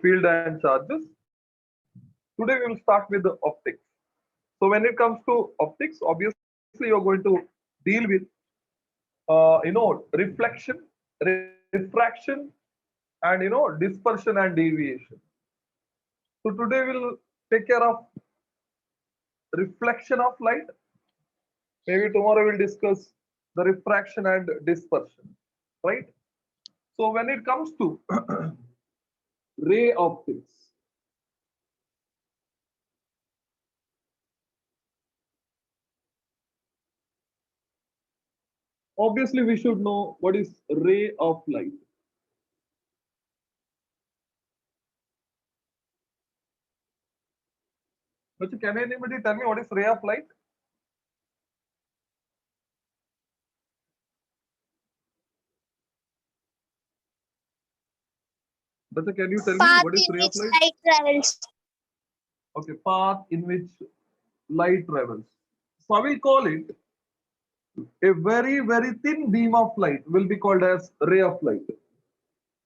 field and charges. Today we will start with the optics. So when it comes to optics, obviously you're going to deal with reflection, refraction, and dispersion and deviation. So today we'll take care of reflection of light. Maybe tomorrow we'll discuss the refraction and dispersion, right? So when it comes to ray optics, obviously we should know what is ray of light. But can anybody tell me what is ray of light? But can you tell me what is ray of light? Light travels. Okay, path in which light travels. So I will call it a very, very thin beam of light will be called as ray of light.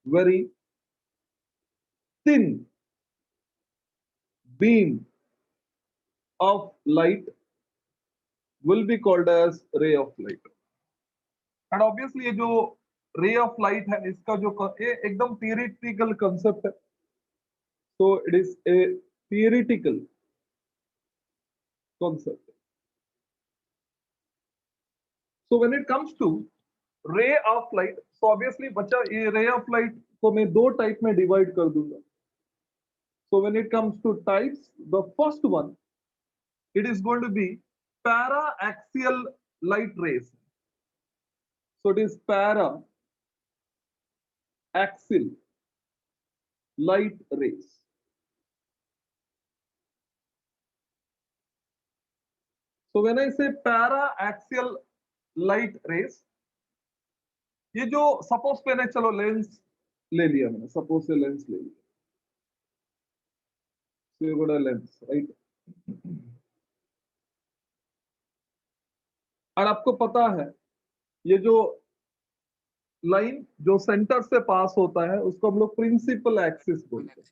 Very thin beam of light will be called as ray of light. And obviously ये जो ray of light है इसका जो एकदम theoretical concept है. So it is a theoretical concept. So when it comes to ray of light, so obviously बच्चा ये ray of light को मैं दो टाइप में डिवाइड कर दूंगा. So when it comes to types, the first one, it is going to be para-axial light rays. So it is para-axial light rays. So when I say para-axial light rays, ये जो suppose मैंने चलो lens ले लिया मैंने, suppose से lens ले लिया. So you got a lens, right? और आपको पता है ये जो लाइन जो सेंटर से पास होता है उसको हम लोग प्रिंसिपल एक्सिस बोलते हैं,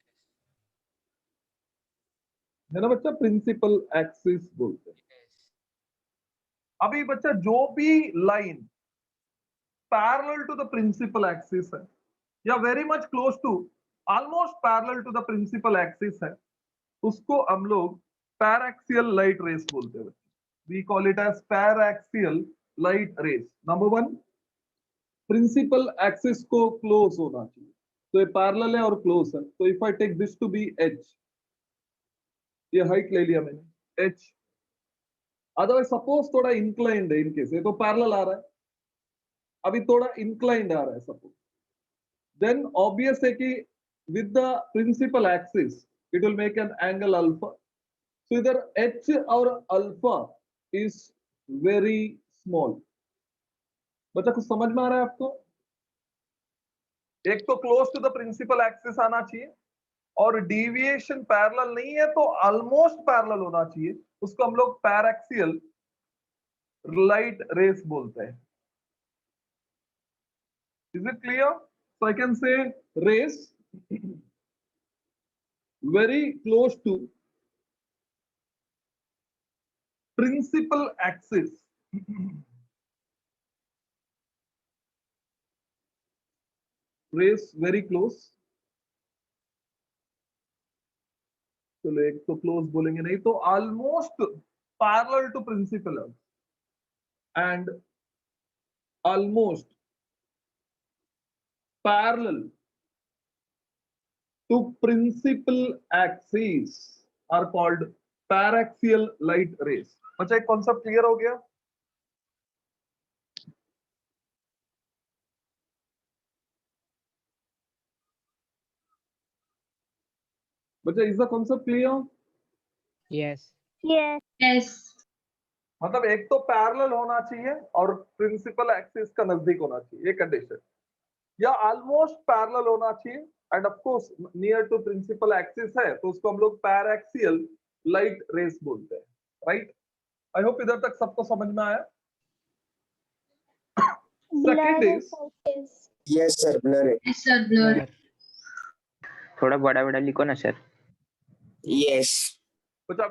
है ना बच्चा? प्रिंसिपल एक्सिस बोलते हैं. अभी बच्चा जो भी line parallel to the principal axis है या very much close to almost parallel to the principal axis है उसको हम लोग पैराक्सियल लाइट रेस बोलते हैं. We call it as paraxial light rays. Number one, principal axis को क्लोज होना चाहिए. तो ये पैरेलल है और क्लोज है. तो if I take this to be H, ये हाइट ले लिया मैंने एच. अदरवाइज सपोज थोड़ा इंक्लाइंड है इनकेस, ये तो पैरेलल आ रहा है, अभी थोड़ा इंक्लाइंड आ रहा है सपोज, देन ऑब्वियस है कि with the principal axis it will make an angle alpha. So either h or alpha is very small. बच्चा कुछ समझ में आ रहा है आपको? एक तो close to the principal axis आना चाहिए और डेविएशन पैरेलल नहीं है तो ऑलमोस्ट पैरेलल होना चाहिए. उसको हम लोग पैराक्सियल लाइट रेस बोलते हैं. Is it clear? So I can say rays very close to principal axis. Rays very close. चलो एक तो क्लोज बोलेंगे नहीं तो almost parallel to principal and almost parallel to principal axis are called paraxial light rays. बच्चा एक concept clear हो गया? बच्चा is the concept clear? Yes. Yes. मतलब एक तो पैरेलल होना चाहिए और प्रिंसिपल एक्सिस का नजदीक होना चाहिए, ये कंडीशन, या ऑलमोस्ट पैरेलल होना चाहिए and of course near to principal axis है तो उसको हम लोग पैराक्सियल लाइट रेस बोलते हैं. राइट? आई होप इधर तक सबको समझ में आया. Second is Yes, sir. Blur it. Yes, sir. Blur. थोड़ा बड़ा बड़ा लिखो ना सर। Yes. बच्चा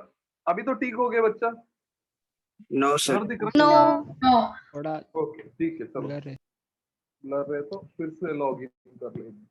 अभी तो ठीक हो गया बच्चा, No, sir. ब्लर दिख रहा No. थोड़ा है? ओके ठीक है, चलो blur है। ब्लर है तो फिर से लॉग इन कर लेंगे।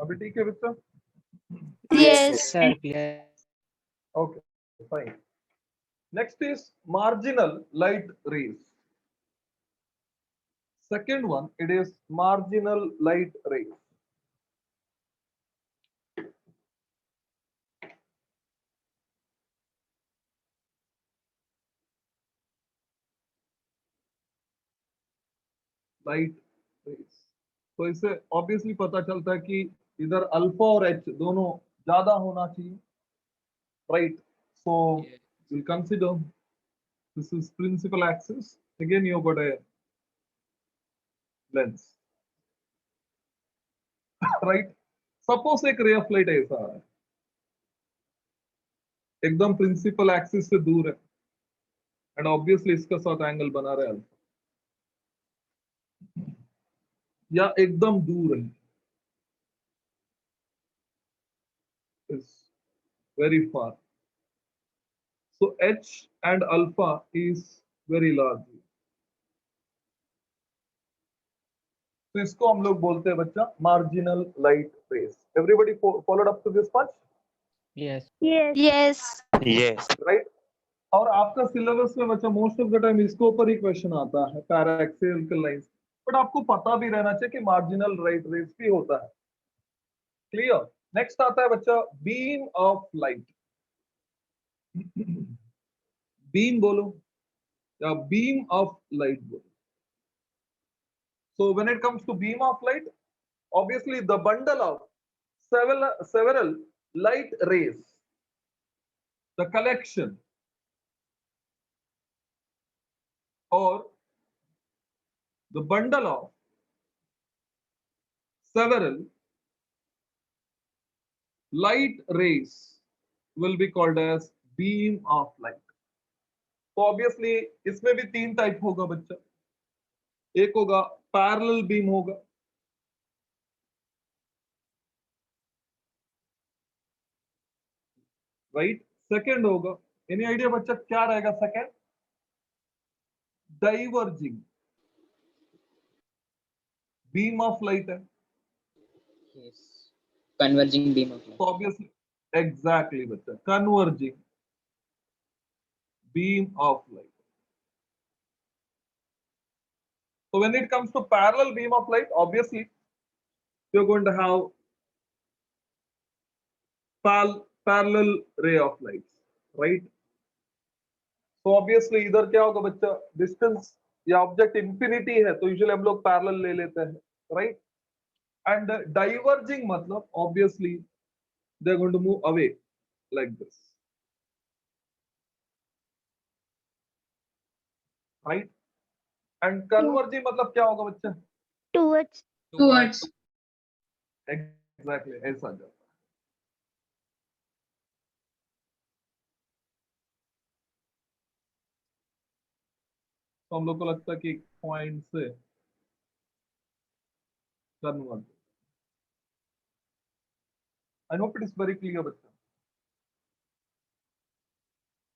अभी ठीक है बच्चा? Yes. Sir, clear। Okay, fine. Next is marginal light rays. Second one, it is marginal light rays. Light rays. तो इससे ऑब्वियसली पता चलता है कि इधर अल्फा और एच दोनों ज्यादा होना चाहिए, right? So we'll consider this is principal axis. Again, you got a lens, right? Suppose एक ray of light ऐसा है, एकदम प्रिंसिपल एक्सिस से दूर है, एंड ऑब्वियसली इसका साथ एंगल बना रहा है अल्फा, या एकदम दूर है, is very far. So H and alpha is very large. तो इसको हम लोग बोलते हैं बच्चा marginal light rays. Everybody followed up to this much? Yes। Yes. Yes. Right? और आपका सिलेबस में बच्चा मोस्ट ऑफ द टाइम इसके ऊपर ही क्वेश्चन आता है, पैराएक्सियल लाइंस, बट आपको पता भी रहना चाहिए कि मार्जिनल लाइट रेस भी होता है। क्लियर? नेक्स्ट आता है बच्चा बीम ऑफ लाइट। बीम बोलो या बीम ऑफ लाइट बोलो। So when it comes to beam of light, obviously the bundle of several light rays, the collection or the bundle of several light rays will be called as beam of light. तो obviously इसमें भी तीन type होगा बच्चा, एक होगा parallel beam होगा, right? Second होगा, एनी आइडिया बच्चा क्या रहेगा second? Diverging beam of light है, Yes। Converging beam of light। तो obviously exactly बच्चा converging beam of light. So when it comes to parallel beam of light, obviously you're going to have parallel ray of light, right? So obviously इधर क्या होगा बच्चा, distance या object infinity है तो usually हम लोग पैरेलल ले लेते हैं, राइट? एंड डाइवर्जिंग मतलब obviously they are going to move away like this, right? And converging मतलब क्या होगा बच्चा? Towards. एग्जैक्टली ऐसा जाता है। तो हम लोग को लगता है कि पॉइंट से converge. I hope it is very clear बच्चा।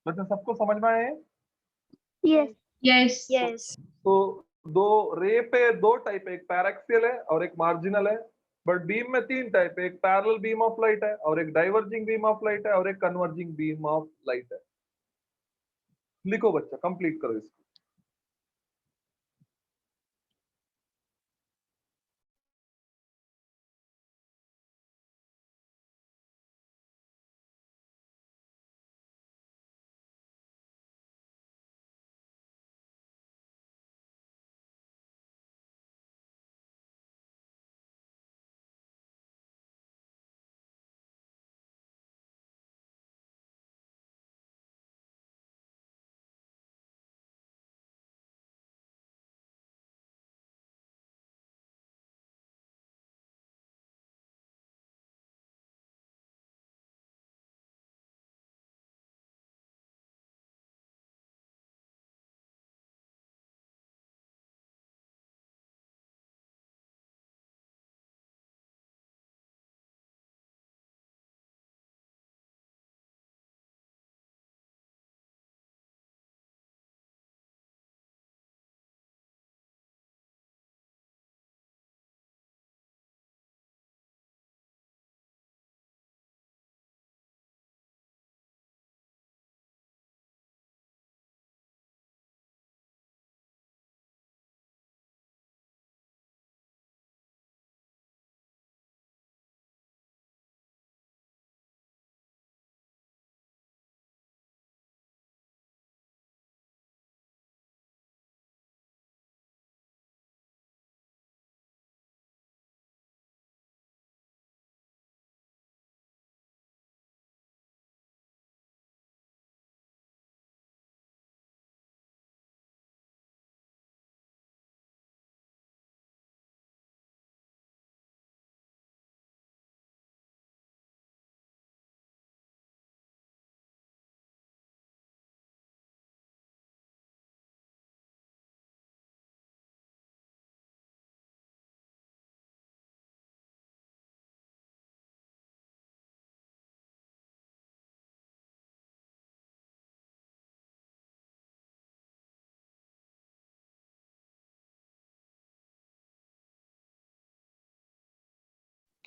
बच्चा सबको समझ में आए? Yes. Yes. Yes. तो दो रे पे दो टाइप है, एक पैराक्सियल है और एक मार्जिनल है। बट बीम में तीन टाइप है, एक पैरेलल बीम ऑफ लाइट है और एक डाइवर्जिंग बीम ऑफ लाइट है और एक कन्वर्जिंग बीम ऑफ लाइट है। लिखो बच्चा, कंप्लीट करो इसको।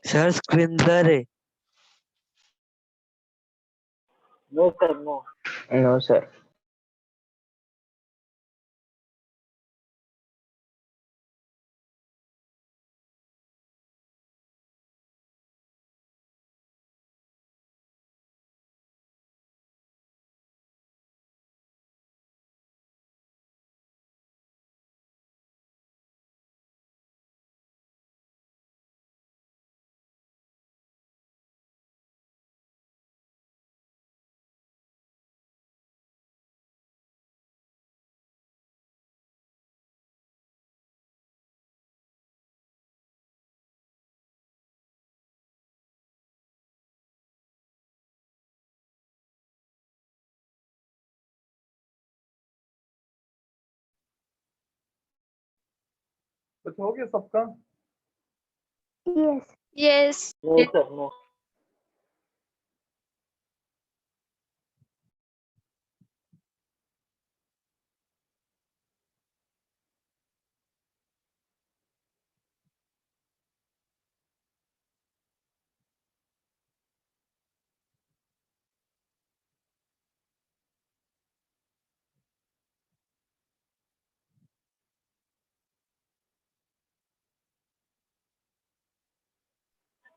सर स्क्रीन ब्लर है। No, sir, no. No, sir. बच्चा हो गया सबका? Yes. Yes. No, sir, no.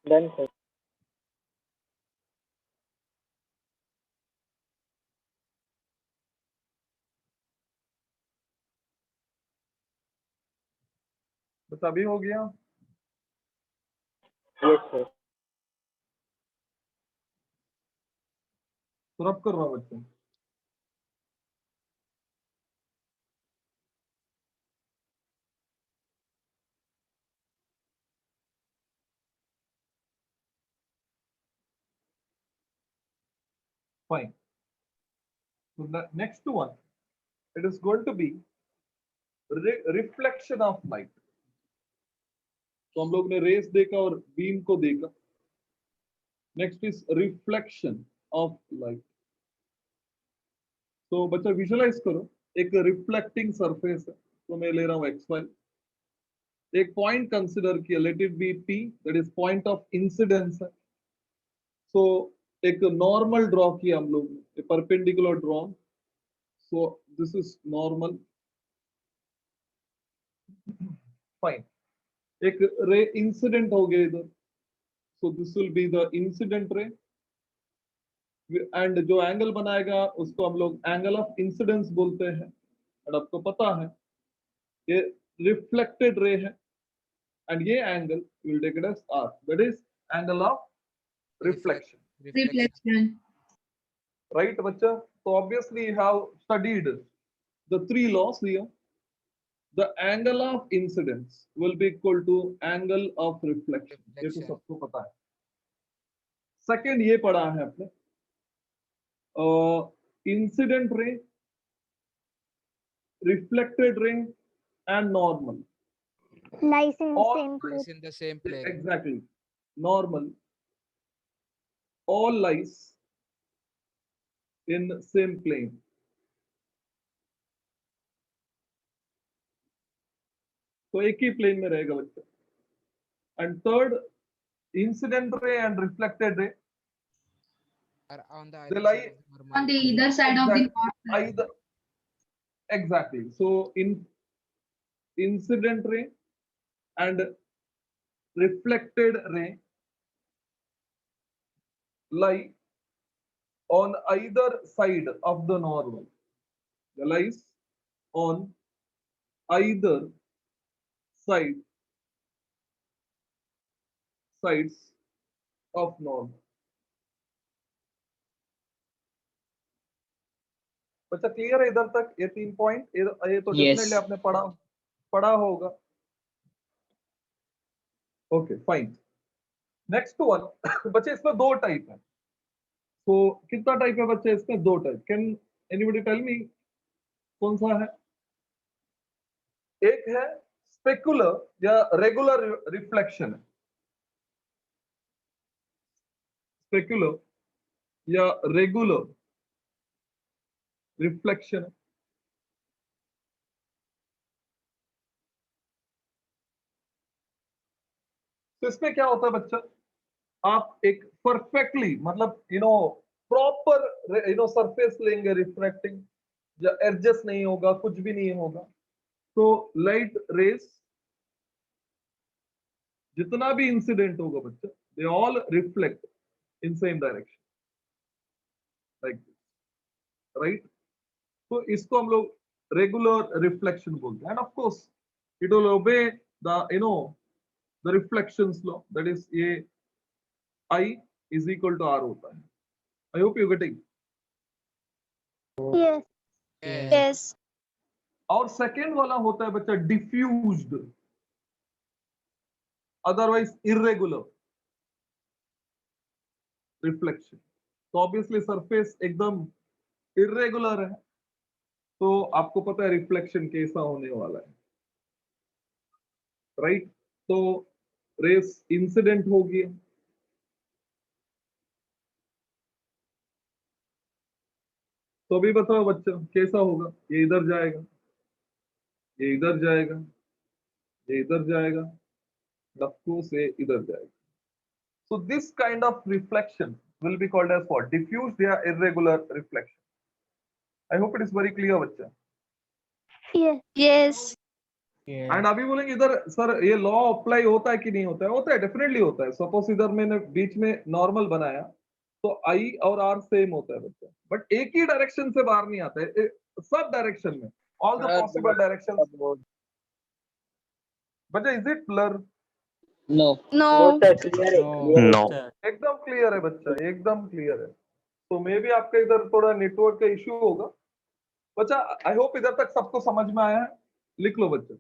Done, sir. बस अभी हो गया? Yes, sir. तो रब कर रहा बच्चा। Fine. So the next one, it is going to be reflection of light. तो हम लोग ने रेस देखा और बीम को देखा। Next is reflection of light. तो बच्चा विजुअलाइज करो, एक रिफ्लेक्टिंग सरफेस है, तो मैं ले रहा हूं XY। एक पॉइंट कंसिडर किया, let it be P, that is point of incidence है। सो एक नॉर्मल ड्रॉ किया हम लोग, perpendicular draw. So this is normal, fine. एक रे इंसिडेंट हो गया इधर, so this will be the incident ray, and जो एंगल बनाएगा उसको हम लोग एंगल ऑफ इंसिडेंस बोलते हैं। और आपको पता है ये रिफ्लेक्टेड रे है, एंड ये angle will take it as R, that is angle of reflection. Reflection. Right बच्चा? तो obviously you have studied the three laws here. The angle of incidence will be equal to angle of reflection, ये तो सबको पता है। Second ये पढ़ा है आपने, incident ray, reflected ray and normal. Lies in All same place. Lies in the same plane. exactly, normal, all lies in same plane। तो एक ही प्लेन में रहेगा बच्चा। And third, incident ray and reflected ray, Are on the they either lie side of the normal. On the either side of the north. either, exactly। So in incident ray and reflected ray lie on either side of the normal. They lies on either side sides of normal। बच्चा clear है इधर तक? ये 3 point, ये तो Yes. Definitely आपने पढ़ा होगा। Okay fine. नेक्स्ट वन बच्चे, इसमें दो टाइप है। तो कितना टाइप है बच्चे इसमें? दो type. Can anybody tell me कौन सा है? एक है स्पेकुलर या रेगुलर रिफ्लेक्शन है, स्पेकुलर या रेगुलर रिफ्लेक्शन है। तो इसमें क्या होता है बच्चा, आप एक परफेक्टली मतलब प्रॉपर सरफेस लेंगे रिफ्रैक्टिंग, या एडजस्ट नहीं होगा, कुछ भी नहीं होगा। तो लाइट रेस जितना भी इंसिडेंट होगा बच्चा, they all reflect in same direction, like this, right? तो इसको हम लोग रेगुलर रिफ्लेक्शन बोलते हैं। And of course it will obey the the reflections law, that is ये I is equal to R होता है। I hope you getting. Yes. Yes. Yes. और सेकेंड वाला होता है बच्चा डिफ्यूज्ड, अदरवाइज इरेगुलर रिफ्लेक्शन। तो ऑब्वियसली सरफेस एकदम इरेगुलर है, तो आपको पता है रिफ्लेक्शन कैसा होने वाला है, राइट? तो रेस इंसिडेंट होगी, तो अभी बताओ बच्चा कैसा होगा? ये इधर जाएगा, ये इधर जाएगा, ये इधर जाएगा, लपको से इधर जाएगा। So this kind of reflection will be called as what? Diffused या irregular reflection। I hope it is very clear बच्चा। Yes. Yes. Yes. एंड अभी बोलेंगे इधर सर ये लॉ अप्लाई होता है कि नहीं होता है? होता है, डेफिनेटली होता है। सपोज इधर मैंने बीच में नॉर्मल बनाया, तो आई और आर सेम होता है बच्चा, बट एक ही डायरेक्शन से बाहर नहीं आता है, सब डायरेक्शन में, ऑल द पॉसिबल डायरेक्शन। बच्चा is it clear? No. No. No, sir. Clear है, No. clear है। No. एकदम क्लियर है बच्चा, एकदम क्लियर है। तो मे भी आपका इधर थोड़ा नेटवर्क का इश्यू होगा बच्चा। आई होप इधर तक सबको समझ में आया है। लिख लो बच्चा।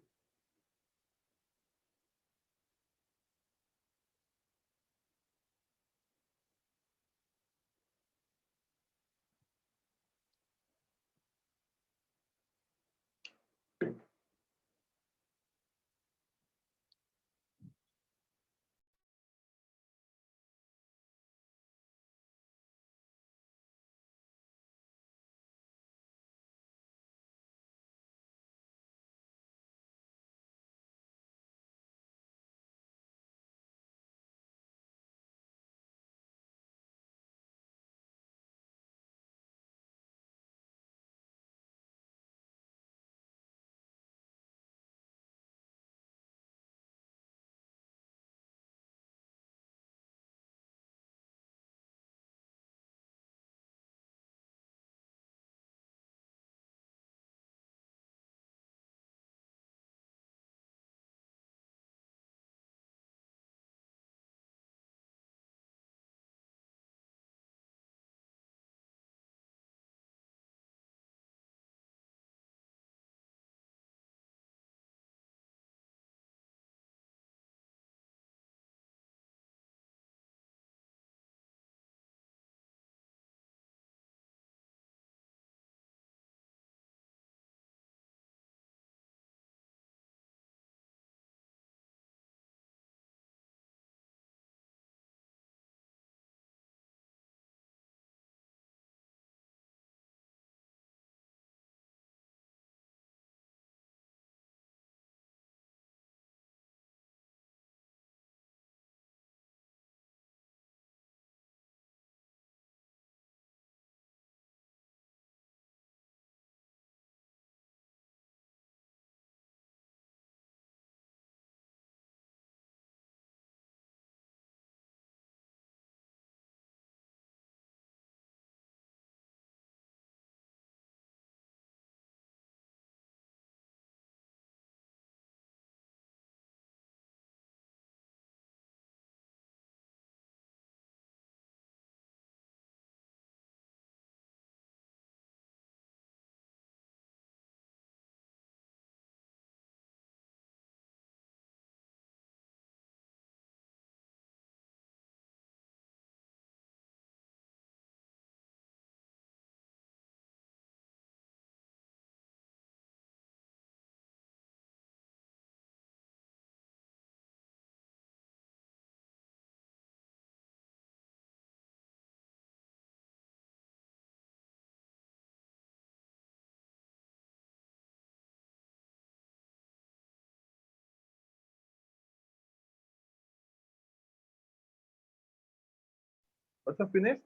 अच्छा finish.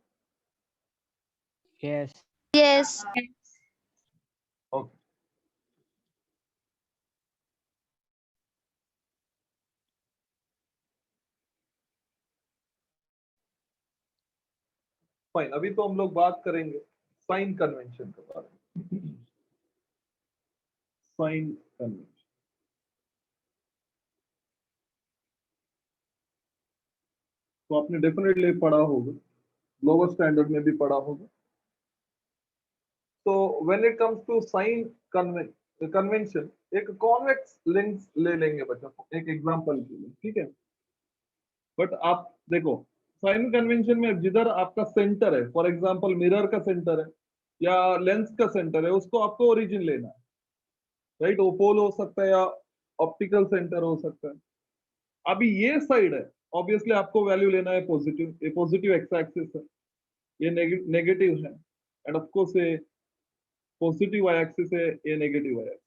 Yes. Yes. Okay. Fine. अभी तो हम लोग बात करेंगे साइन कन्वेंशन के बारे में. साइन कन्वेंशन तो आपने डेफिनेटली पढ़ा होगा, लोअर स्टैंडर्ड में भी पढ़ा होगा. तो when it comes to sign convention, एक कॉन्वेक्स लेंस ले लेंगे बच्चा, एक एग्जांपल के लिए, ठीक है. बट आप देखो, साइन कन्वेंशन में जिधर आपका सेंटर है, फॉर एग्जांपल मिरर का सेंटर है या लेंस का सेंटर है, उसको आपको ओरिजिन लेना है, राइट. वो पोल हो सकता है या ऑप्टिकल सेंटर हो सकता है. अभी ये साइड है, ऑब्वियसली आपको वैल्यू लेना है पॉजिटिव. ये पॉजिटिव एक्स एक्सिस है, ये नेगेटिव है, एंड ऑफ कोर्स ये पॉजिटिव वाई एक्सिस है, ये नेगेटिव वाई एक्सिस.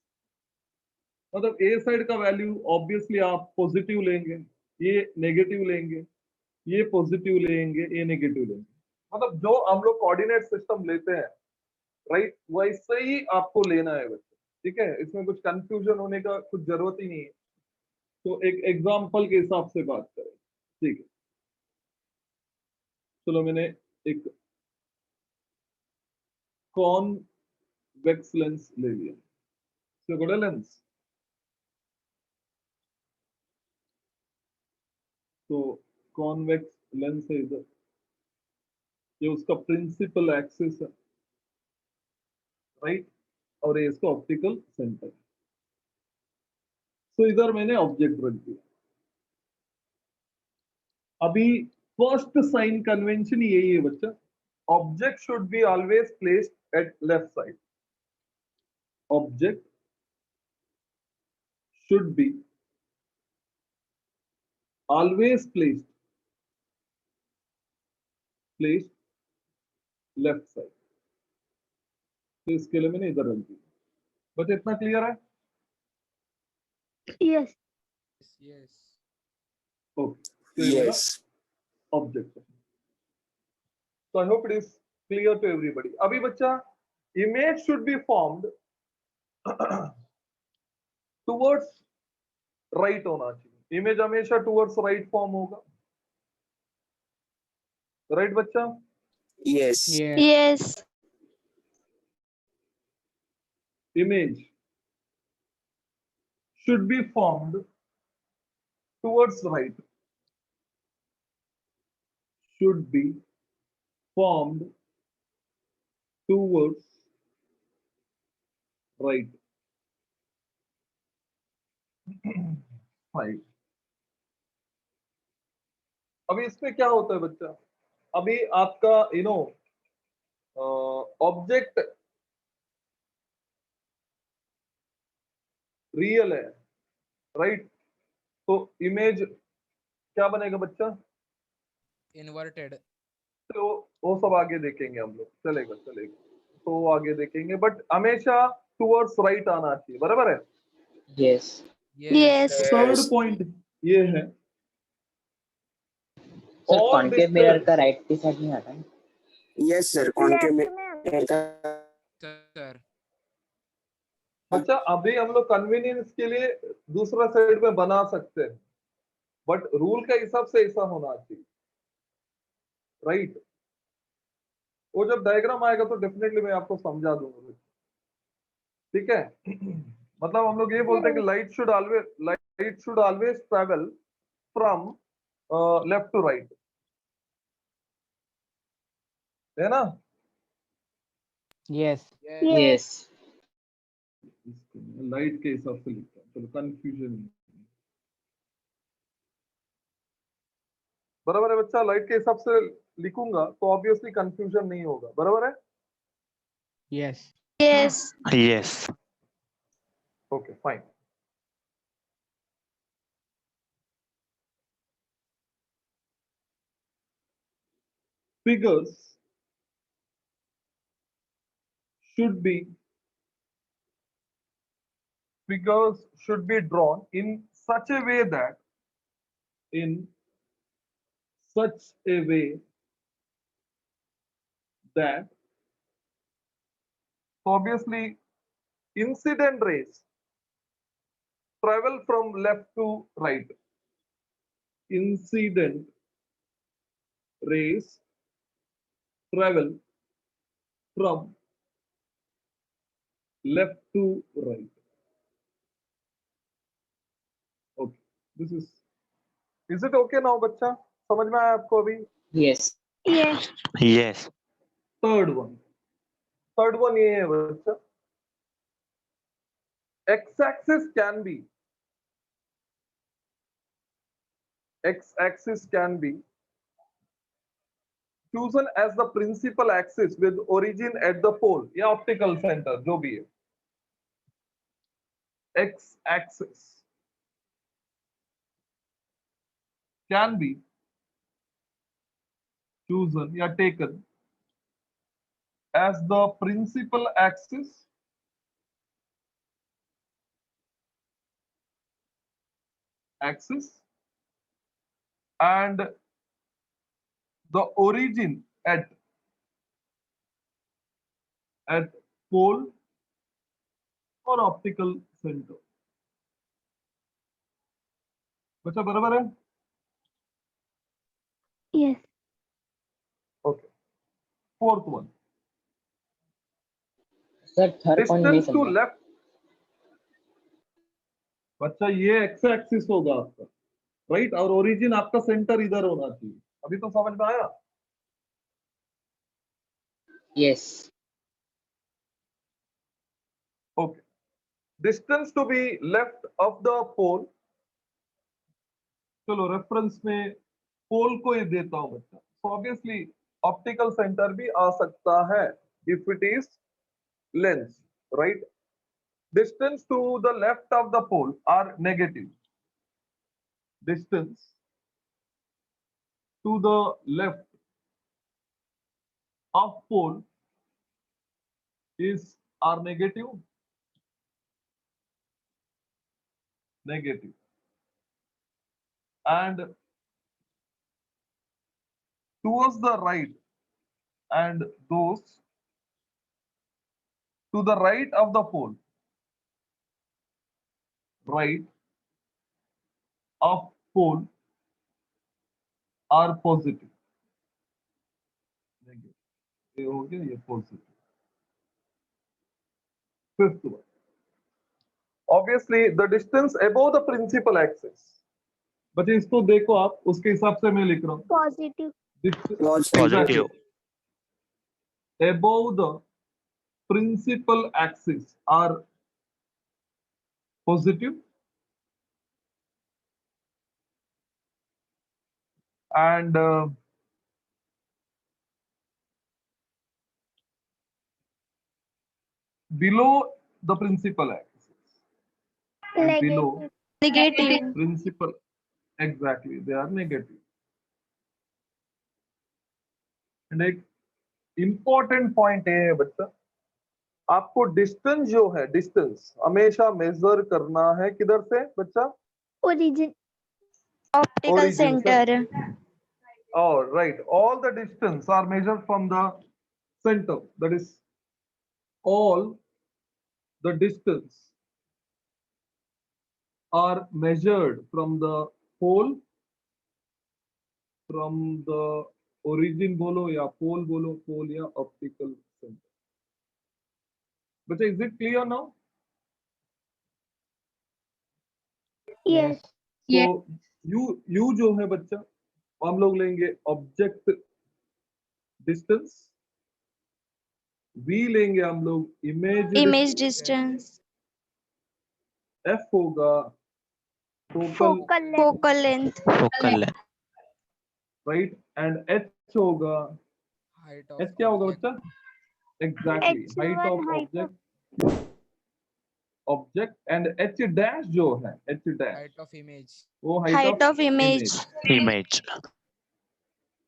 मतलब ए साइड का वैल्यू ऑब्वियसली आप पॉजिटिव लेंगे, ये नेगेटिव लेंगे, ये पॉजिटिव लेंगे, ये नेगेटिव लेंगे. मतलब जो हम लोग कोऑर्डिनेट सिस्टम लेते हैं, राइट, वैसे ही आपको लेना है बच्चे. ठीक है, इसमें कुछ कंफ्यूजन होने का कुछ जरूरत ही नहीं है. तो एक एग्जांपल के हिसाब से बात करें, ठीक है. चलो मैंने एक कॉन्वेक्स लेंस ले लिया. so लेंस, तो कॉन्वेक्स लेंस है इधर, ये उसका प्रिंसिपल एक्सिस है, राइट, और ये इसका ऑप्टिकल सेंटर. तो इधर मैंने ऑब्जेक्ट रख दिया. अभी फर्स्ट साइन कन्वेंशन यही है बच्चा, object should be always placed at left side. Object should be always placed left side. तो इसके लिए मैंने इधर रख दिया. बट इतना क्लियर है? Yes. Yes. Okay. Yes. Object. So I hope it is clear to everybody. अभी बच्चा, image should be formed towards right होना चाहिए. इमेज हमेशा towards right form होगा, राइट बच्चा? Yes. Yes. Yes. Image should be formed towards right. Should be formed towards right. Right. अभी इसमें क्या होता है बच्चा, अभी आपका ऑब्जेक्ट रियल है, राइट. तो इमेज क्या बनेगा बच्चा? Inverted. तो वो सब आगे देखेंगे हम लोग, चलेगा चलेगा, तो वो आगे देखेंगे. बट हमेशा टुवर्ड्स राइट आना चाहिए, बराबर है. Yes. Yes. थर्ड पॉइंट ये है, sir All concave mirror distance- का राइट की साइड नहीं आता है? यस सर, कॉन्केव मिरर का Sir. अच्छा अभी हम लोग कन्वीनियंस के लिए दूसरा साइड में बना सकते हैं, बट रूल के हिसाब से ऐसा होना चाहिए, राइट. वो जब डायग्राम आएगा तो डेफिनेटली मैं आपको समझा दूंगा, ठीक है. मतलब हम लोग ये बोलते हैं कि light should always travel from left to right, है ना. Yes. Yes. लाइट के हिसाब से लिखता है, चलो कंफ्यूजन. बराबर है बच्चा, लाइट के हिसाब से लिखूंगा तो ऑब्वियसली कंफ्यूजन नहीं होगा, बराबर है. Yes. Yes. Yes. Okay fine. Figures should be drawn in such a way that that obviously incident rays travel from left to right. Incident rays travel from left to right. Okay, this is it okay now, बच्चा? समझ में आया आपको अभी? Yes. Yes. Yes. Third one ये है बच्चा. X-axis can be chosen as the principal axis with origin at the pole या optical center जो भी है. X-axis can be chosen या taken as the principal axis and the origin at pole or optical center. बच्चा बराबर है? Yes. Okay. Fourth one. Sir, third point नहीं Distance to समझा. left. बच्चा ये एक्स एक्सिस होगा आपका, राइट, और ओरिजिन आपका सेंटर इधर होना चाहिए. अभी तो समझ में आया? Yes. Okay. Distance to be left of the pole. चलो रेफरेंस में पोल को ही देता हूं बच्चा. So obviously ऑप्टिकल सेंटर भी आ सकता है if it is lens, right? Distance to the left of the pole are negative. Distance to the left of pole are negative. And towards the right and those to the right of the pole, are positive. Negative. ये हो गया, ये positive. Fifth one. Obviously the distance above the principal axis. बच्चे इसको देखो आप, उसके हिसाब से मैं लिख रहा हूँ. Positive. Positive. Above the principal axis are positive, and below the principal axis and below Negative. principal, exactly, they are negative. And एक important point है बच्चा, आपको डिस्टेंस जो है, डिस्टेंस हमेशा मेजर करना है किधर से बच्चा? Origin. Optical Origin से. center. Oh, right. All the distance are measured from the center. That is, all the distance are measured from the pole, from the origin बोलो या pole बोलो, pole या optical center. बच्चा, is it clear now? Yes. So you जो है बच्चा, हम लोग लेंगे ऑब्जेक्ट डिस्टेंस, V लेंगे हम लोग Image distance. F होगा Focal length. Focal length. Right, and H होगा, Height of H क्या होगा object. बच्चा? Exactly, height of object, and H dash जो है, H dash Height of image. वो Height of image. Image.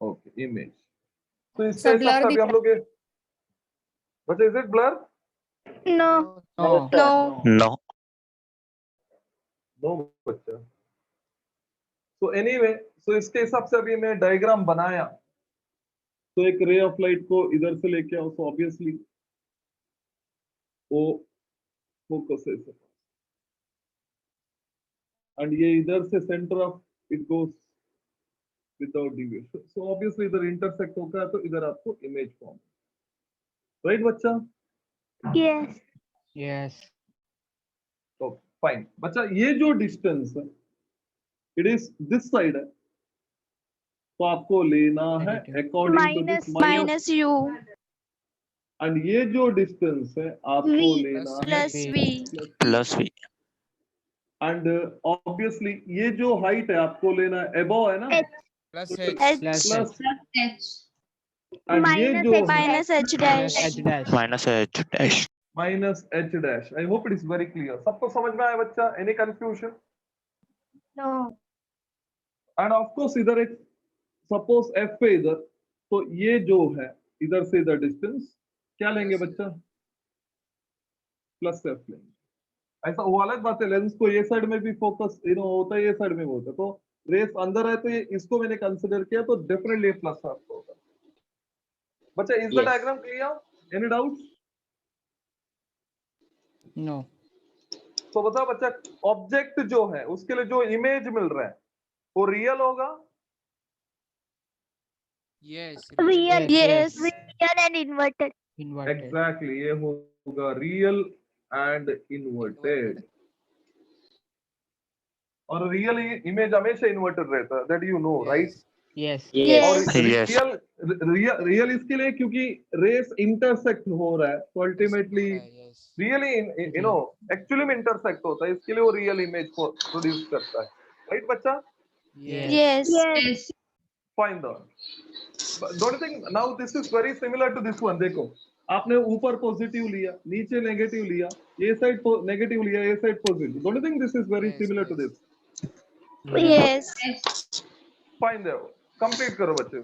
Okay, image. तो इसके हिसाब से अभी हम लोग but is it blur? No. No. No. No. No बच्चा. सो एनीवे, सो इसके हिसाब से अभी मैं डायग्राम बनाया. तो एक रे ऑफ लाइट को इधर से लेके आओ, सो ऑब्वियसली वो फोकस है, एंड ये इधर से centre of it goes without deviation, so obviously इधर इंटरसेक्ट होता है, तो इधर आपको इमेज फॉर्म, राइट बच्चा? Yes. Yes. तो फाइन बच्चा, ये जो डिस्टेंस है इट इज दिस साइड है, तो आपको लेना है Negative. According to this Minus U and ये जो डिस्टेंस है आपको V लेना है plus V. plus V. And obviously ये जो हाइट है आपको लेना है अबव है ना, Plus तो H. H Plus plus H. And ये जो minus H dash. H dash. Minus H dash. Minus H dash, I hope it is very clear, सबको समझ में आया बच्चा? Any confusion? No. And of course इधर एक सपोज एफ पे इधर, तो ये जो है इधर से इधर डिस्टेंस क्या लेंगे बच्चा? प्लस एफ लेंगे। ऐसा वो अलग बात है, लेंस को ये साइड में भी फोकस होता है, ये साइड में भी होता है, तो रेस अंदर है तो ये इसको मैंने कंसिडर किया, तो डेफिनेटली प्लस एफ होगा। बच्चा is the Yes. Diagram clear? Any doubt? No. तो बताओ बच्चा, ऑब्जेक्ट जो है उसके लिए जो इमेज मिल रहा है वो रियल होगा? Yes. Real. Yes. Yes. Real and inverted. Inverted. Exactly, ये होगा रियल एंड इन्वर्टेड, और रियल इमेज हमेशा इन्वर्टेड रहता है, that you know, right? Yes. और Yes. Yes. रियल इसके लिए क्योंकि रेस इंटरसेक्ट हो रहा है, तो अल्टीमेटली Yes. रियली एक्चुअली में इंटरसेक्ट होता है, इसके लिए वो रियल इमेज को प्रोड्यूस करता है, राइट बच्चा? Yes. Yes. Fine the don't think now this is very similar to this one. देखो, आपने ऊपर पॉजिटिव लिया, नीचे नेगेटिव लिया, ये साइड नेगेटिव लिया, ये side positive, don't think this is very Yes, similar to yes. This? Yes. Fine the complete करो बच्चे।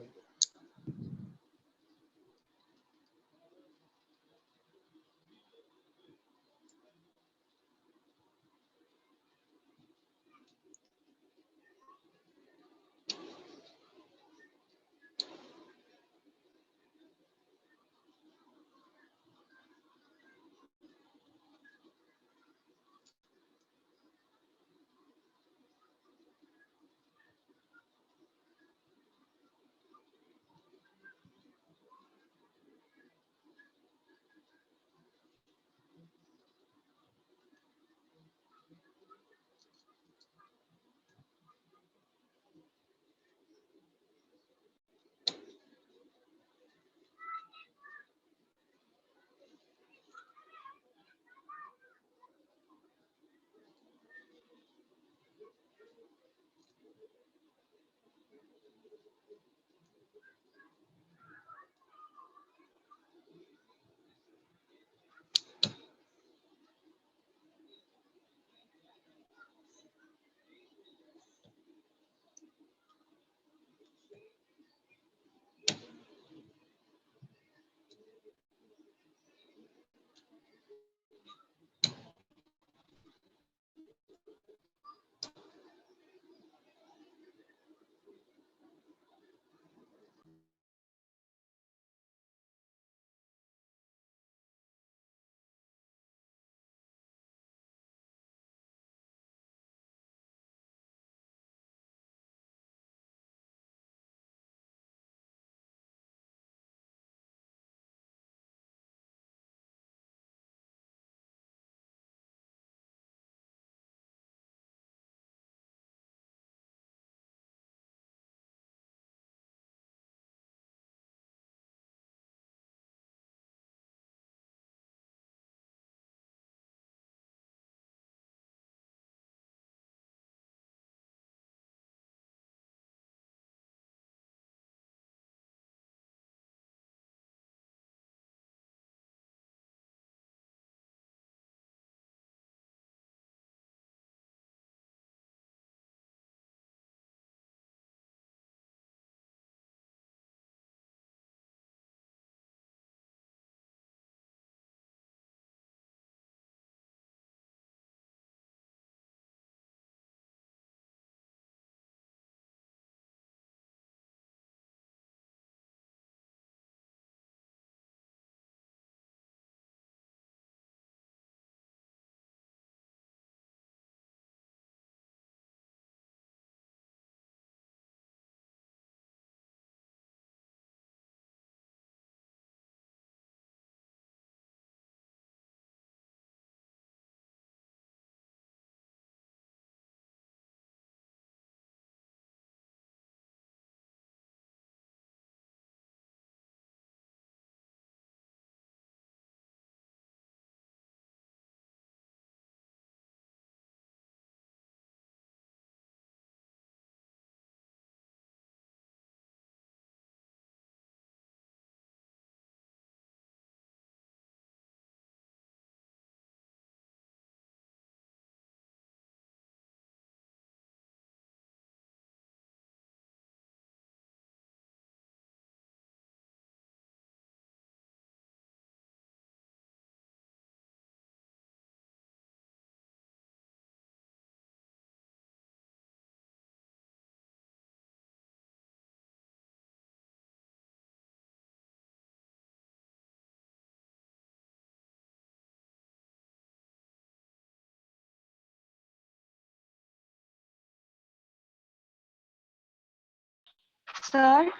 सर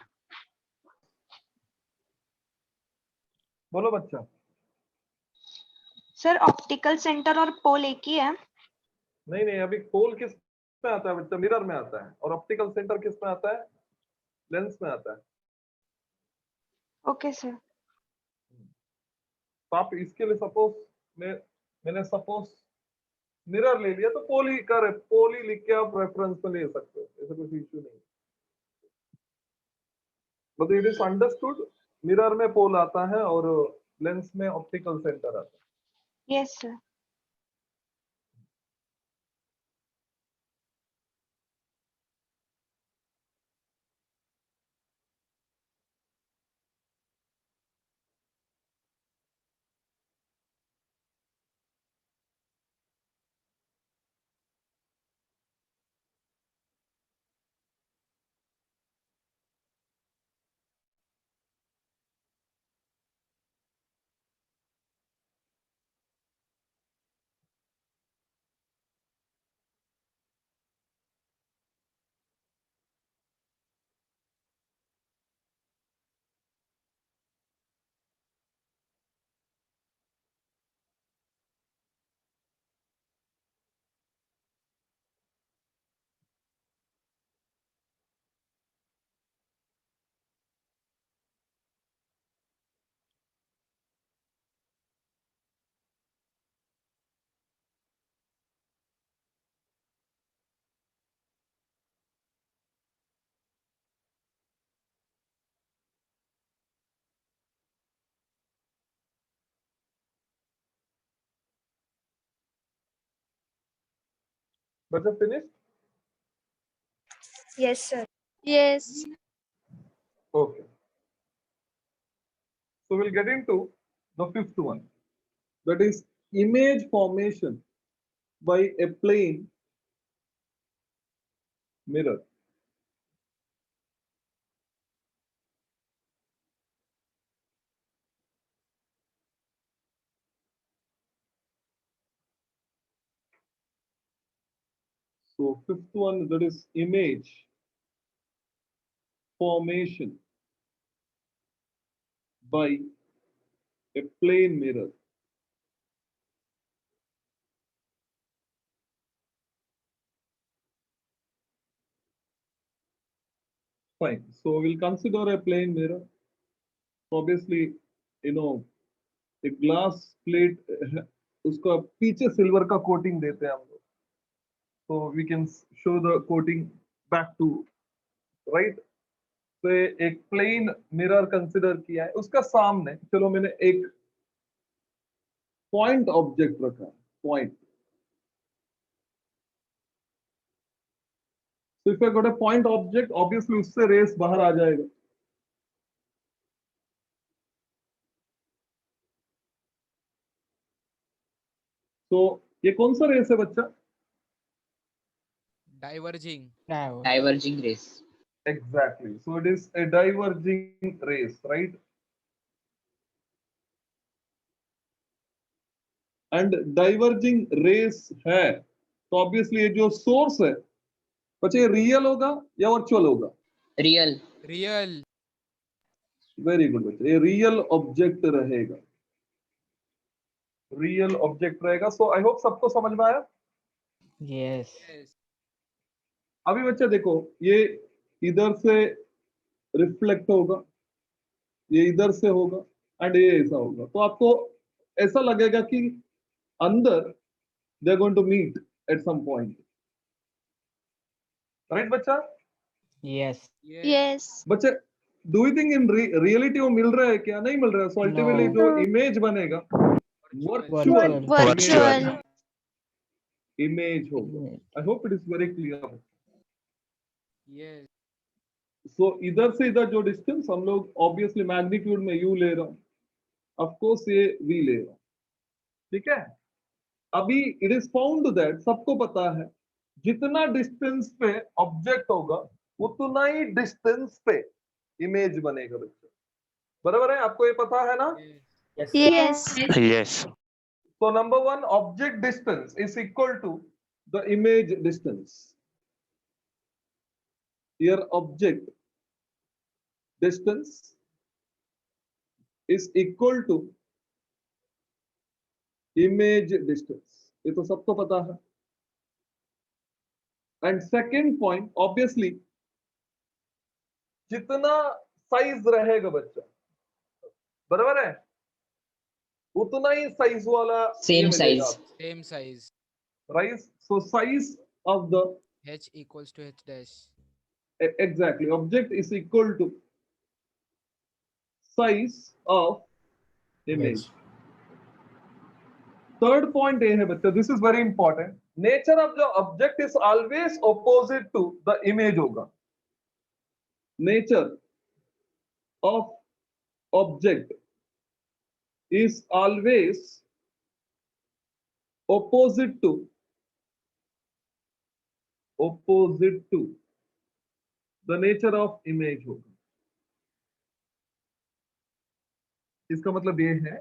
बोलो बच्चा। सर ऑप्टिकल सेंटर और पोल एक ही है। नहीं नहीं, अभी पोल किस में आता है बच्चा? मिरर में आता है। और ऑप्टिकल सेंटर किस में आता है? लेंस में आता है। Okay sir. तो आप इसके लिए सपोज मैंने सपोज मिरर ले लिया, तो पोल ही लिख के आप रेफरेंस में ले सकते हो, ऐसा कुछ इश्यू नहीं। मतलब इट इज अंडरस्टूड, मिरर में पोल आता है और लेंस में ऑप्टिकल सेंटर आता है। Yes sir. बच्चा finish? Yes, sir. Yes. Okay. So we'll get into the fifth one. That is image formation by a plane mirror. So fifth one, that is image formation by a plane mirror. Fine. So we'll consider a plane mirror. Obviously, a glass plate, उसका पीछे silver का coating देते हैं हम लोग. So we can show the coating back to right. तो एक plane mirror consider किया है, उसका सामने चलो मैंने एक पॉइंट ऑब्जेक्ट रखा है, point. So if I got a point object, obviously उससे रेस बाहर आ जाएगा. तो ये कौन सा रेस है बच्चा? Diverging. Diverging rays. Exactly. So it is a diverging race, right? And diverging race है, तो obviously ये जो सोर्स है बच्चे ये रियल होगा या वर्चुअल होगा? Real. Real. वेरी गुड बच्चे, ये रियल ऑब्जेक्ट रहेगा. रियल ऑब्जेक्ट रहेगा. सो आई होप सबको समझ में आया. Yes. अभी बच्चे देखो, ये इधर से रिफ्लेक्ट होगा, ये इधर से होगा एंड ये ऐसा होगा. तो आपको ऐसा लगेगा कि अंदर they are going to meet at some point. Right बच्चा? Yes. Yes. बच्चे do you think in reality वो मिल रहा है क्या? नहीं मिल रहा है. So ultimately No. जो No. इमेज बनेगा Virtual. Virtual. इमेज होगा. I hope it is very clear. Yes. So इधर से इधर जो डिस्टेंस हम लोग ऑब्वियसली मैग्नीट्यूड में यू ले रहा हूं, ऑफ कोर्स ये वी ले रहा हूं. ठीक है. अभी इट इज फाउंड दैट, सबको पता है जितना डिस्टेंस पे ऑब्जेक्ट होगा उतना ही डिस्टेंस पे इमेज बनेगा बच्चों. बराबर है? आपको ये पता है ना? Yes. Yes. Yes. So number one, object distance is equal to the image distance. Here object distance is equal to image distance. ये तो सबको पता है. And second point, obviously, जितना साइज रहेगा बच्चा, बराबर है, उतना ही साइज वाला Same size. Same size. right? So size of the H equals to H dash. exactly object is equal to size of image. Third point है बच्चा, this is very important. Nature of the object is always opposite to the image होगा. Nature of object is always opposite to the nature of image होगा. इसका मतलब ये है,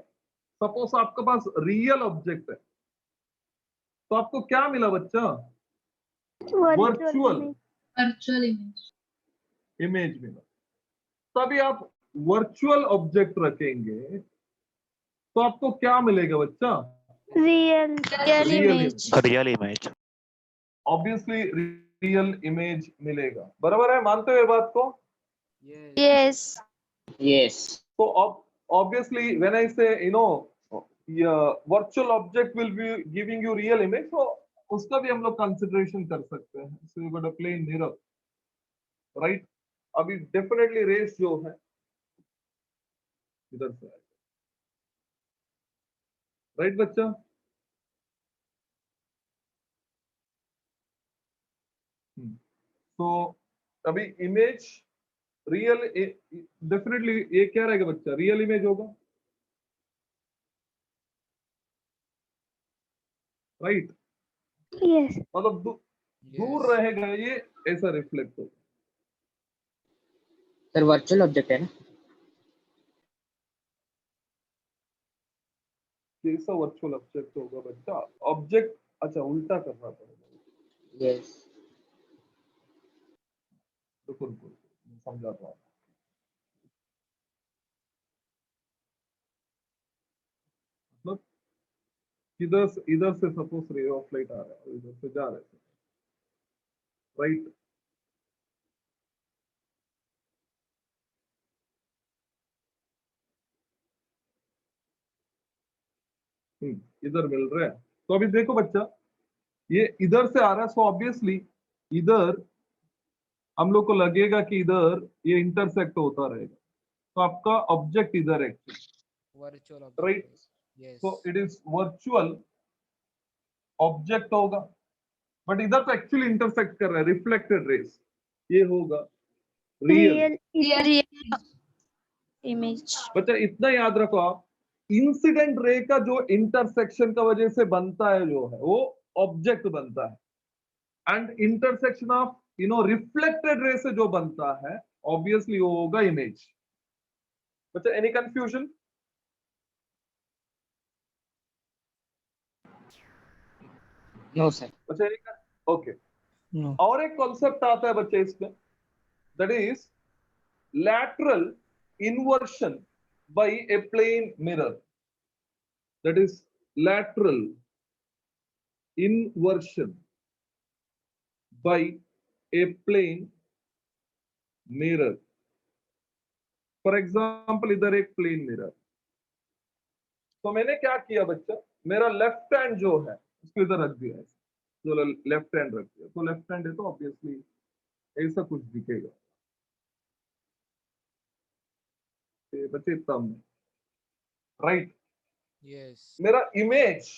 suppose आपके पास real object है, तो आपको क्या मिला बच्चा? वर्चुअल इमेज मिला. तभी आप वर्चुअल ऑब्जेक्ट रखेंगे तो आपको क्या मिलेगा बच्चा? Real image. Real image. Obviously real image मिलेगा. बराबर है, मानते हो ये बात को? Yes. Yes. Yes. So obviously when I say virtual object will be giving you real image, so उसका भी हम लोग कंसिडरेशन कर सकते हैं. So you got a plain mirror, right? अभी डेफिनेटली रेस जो है इधर से, राइट बच्चा? तो अभी इमेज रियल, डेफिनेटली ये क्या रहेगा बच्चा? रियल इमेज होगा, राइट? Yes. मतलब दूर रहेगा ये, ऐसा रिफ्लेक्ट होगा. सर वर्चुअल ऑब्जेक्ट है ना? कैसा वर्चुअल ऑब्जेक्ट होगा बच्चा? ऑब्जेक्ट, अच्छा उल्टा करना पड़ेगा. Yes. रुको समझाता हूँ. मतलब इधर से सपोज रे ऑफ लाइट आ रहा है, इधर से जा रहा है, राइट? इधर मिल रहा है. तो अभी देखो बच्चा, ये इधर से आ रहा है, सो ऑब्वियसली इधर हम लोग को लगेगा कि इधर ये इंटरसेक्ट होता रहेगा, तो आपका ऑब्जेक्ट इधर actually Virtual object. Right. Yes. तो इट इज वर्चुअल ऑब्जेक्ट होगा, बट इधर तो एक्चुअली इंटरसेक्ट कर रहा है, रिफ्लेक्टेड रेस. ये होगा रियल. Real image. बच्चा इतना याद रखो आप, इंसिडेंट रे का जो इंटरसेक्शन का वजह से बनता है जो है वो ऑब्जेक्ट बनता है, and intersection of reflected ray से जो बनता है ऑब्वियसली वो होगा इमेज. बच्चा एनी कंफ्यूजन? No sir. बच्चा ओके. No. और एक कॉन्सेप्ट आता है बच्चे इसमें, that is lateral inversion by a plane mirror. That is lateral inversion by a plane mirror. For example, इधर एक plane mirror. तो मैंने क्या किया बच्चा, मेरा लेफ्ट हैंड जो है उसको इधर रख दिया है, जो लेफ्ट हैंड रख दिया, तो लेफ्ट हैंड है तो ऑब्वियसली ऐसा कुछ दिखेगा. बच्चे तब राइट. Yes. मेरा इमेज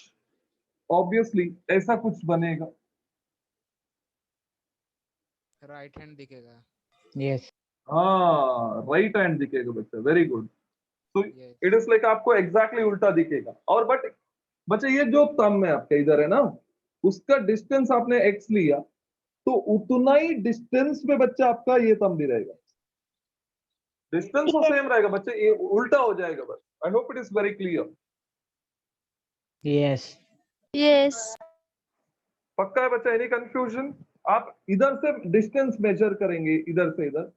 ऑब्वियसली ऐसा कुछ बनेगा. Right hand दिखेगा. Yes. हाँ, राइट हैंड दिखेगा बच्चा. Very good. तो Yes. इट इज लाइक आपको एग्जैक्टली उल्टा दिखेगा. और बट बच्चा ये जो तम है आपका इधर है ना, उसका डिस्टेंस आपने एक्स लिया, तो उतना ही डिस्टेंस में बच्चा आपका ये तम भी रहेगा. डिस्टेंस तो सेम रहेगा बच्चे, ये उल्टा हो जाएगा बस. आई hope it is very clear. Yes. Yes. पक्का है बच्चा? Any confusion? आप इधर से डिस्टेंस मेजर करेंगे, इधर से इधर,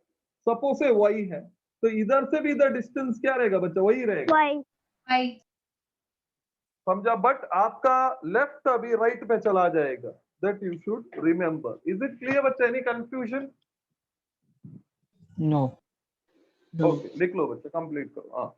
सपोज से y है, तो इधर से भी इधर डिस्टेंस क्या रहेगा बच्चा, वही रहेगा, Y. समझा। बट आपका लेफ्ट अभी राइट पे चला जाएगा, that you should remember. Is it clear बच्चा, एनी कंफ्यूजन? No. ओके, लिख लो बच्चा, कंप्लीट करो। हाँ,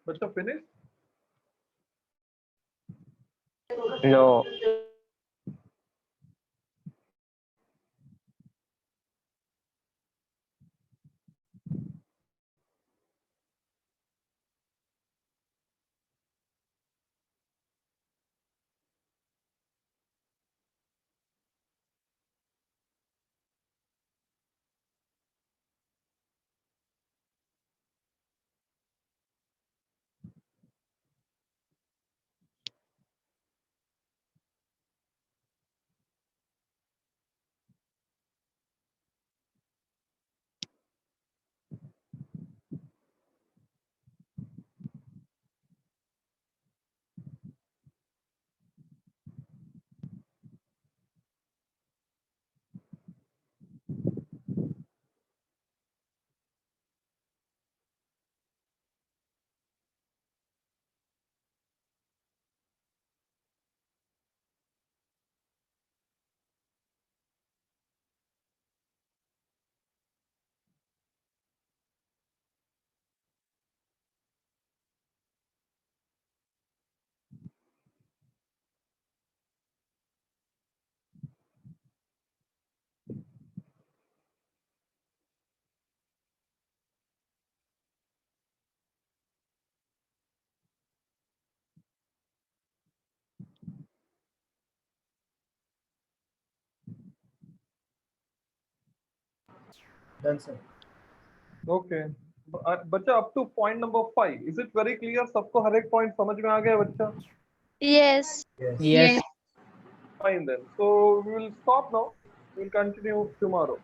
बच्चा finish? No. Done, sir. Okay. बच्चा up to point number 5. Is it very clear? सबको हर एक point समझ में आ गया बच्चा? Yes. Yes. Fine then. So we will stop now. We will continue tomorrow.